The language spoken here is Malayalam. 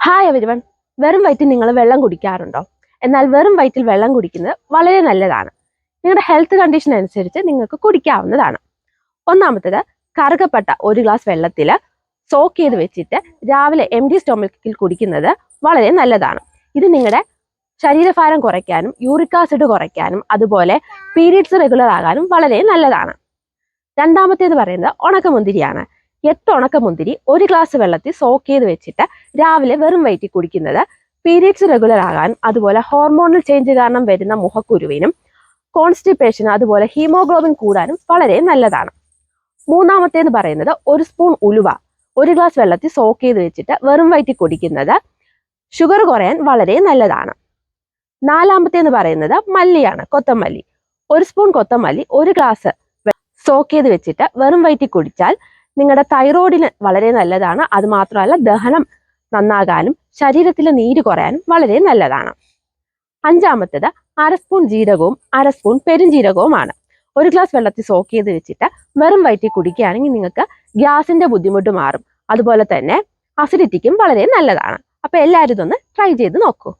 Hi everyone. വെറും വയറ്റിൽ നിങ്ങൾ വെള്ളം കുടിക്കാറുണ്ടോ? എന്നാൽ വെറും വയറ്റിൽ വെള്ളം കുടിക്കുന്നത് വളരെ നല്ലതാണ്. നിങ്ങളുടെ ഹെൽത്ത് കണ്ടീഷൻ അനുസരിച്ച് നിങ്ങൾക്ക് കുടിക്കാവുന്നതാണ്. ഒന്നാമത്തേത്, കറുകപ്പട്ട 1 ഗ്ലാസ് വെള്ളത്തിൽ സോക്ക് ചെയ്ത് വെച്ചിട്ട് രാവിലെ എംപ്റ്റി സ്റ്റൊമക്കിൽ കുടിക്കുന്നത് വളരെ നല്ലതാണ്. ഇത് നിങ്ങളുടെ ശരീരഭാരം കുറയ്ക്കാനും യൂറിക് ആസിഡ് കുറയ്ക്കാനും അതുപോലെ പീരിയഡ്സ് റെഗുലർ ആകാനും വളരെ നല്ലതാണ്. രണ്ടാമത്തേത് പറയുന്നത് ഉണക്കമുന്തിരിയാണ്. 8 ഉണക്കമുന്തിരി 1 ഗ്ലാസ് വെള്ളത്തിൽ സോക്ക് ചെയ്ത് വെച്ചിട്ട് രാവിലെ വെറും വയറ്റിൽ കുടിക്കുന്നത് പീരിയഡ്സ് റെഗുലർ ആകാനും അതുപോലെ ഹോർമോണൽ ചേഞ്ച് കാരണം വരുന്ന മുഖക്കുരുവിനും കോൺസ്റ്റിപ്പേഷനും അതുപോലെ ഹീമോഗ്ലോബിൻ കൂടാനും വളരെ നല്ലതാണ്. മൂന്നാമത്തേത് പറയുന്നത് 1 സ്പൂൺ ഉലുവ 1 ഗ്ലാസ് വെള്ളത്തിൽ സോക്ക് ചെയ്ത് വെച്ചിട്ട് വെറും വയറ്റിൽ കുടിക്കുന്നത് ഷുഗർ കുറയാൻ വളരെ നല്ലതാണ്. നാലാമത്തേത് പറയുന്നത് മല്ലിയാണ്, കൊത്തമല്ലി. 1 സ്പൂൺ കൊത്തമല്ലി 1 ഗ്ലാസ് സോക്ക് ചെയ്ത് വെച്ചിട്ട് വെറും വയറ്റിൽ കുടിച്ചാൽ നിങ്ങളുടെ തൈറോയിഡിന് വളരെ നല്ലതാണ്. അത് മാത്രമല്ല ദഹനം നന്നാകാനും ശരീരത്തിലെ നീര് കുറയാനും വളരെ നല്ലതാണ്. അഞ്ചാമത്തേത് 1/2 സ്പൂൺ ജീരകവും 1/2 സ്പൂൺ പെരുംജീരകവുമാണ്. 1 ഗ്ലാസ് വെള്ളത്തിൽ സോക്ക് ചെയ്ത് വെച്ചിട്ട് വെറും വയറ്റിൽ കുടിക്കുകയാണെങ്കിൽ നിങ്ങൾക്ക് ഗ്യാസിന്റെ ബുദ്ധിമുട്ട് മാറും. അതുപോലെ തന്നെ അസിഡിറ്റിക്കും വളരെ നല്ലതാണ്. അപ്പൊ എല്ലാവരും ഇതൊന്ന് ട്രൈ ചെയ്ത് നോക്കൂ.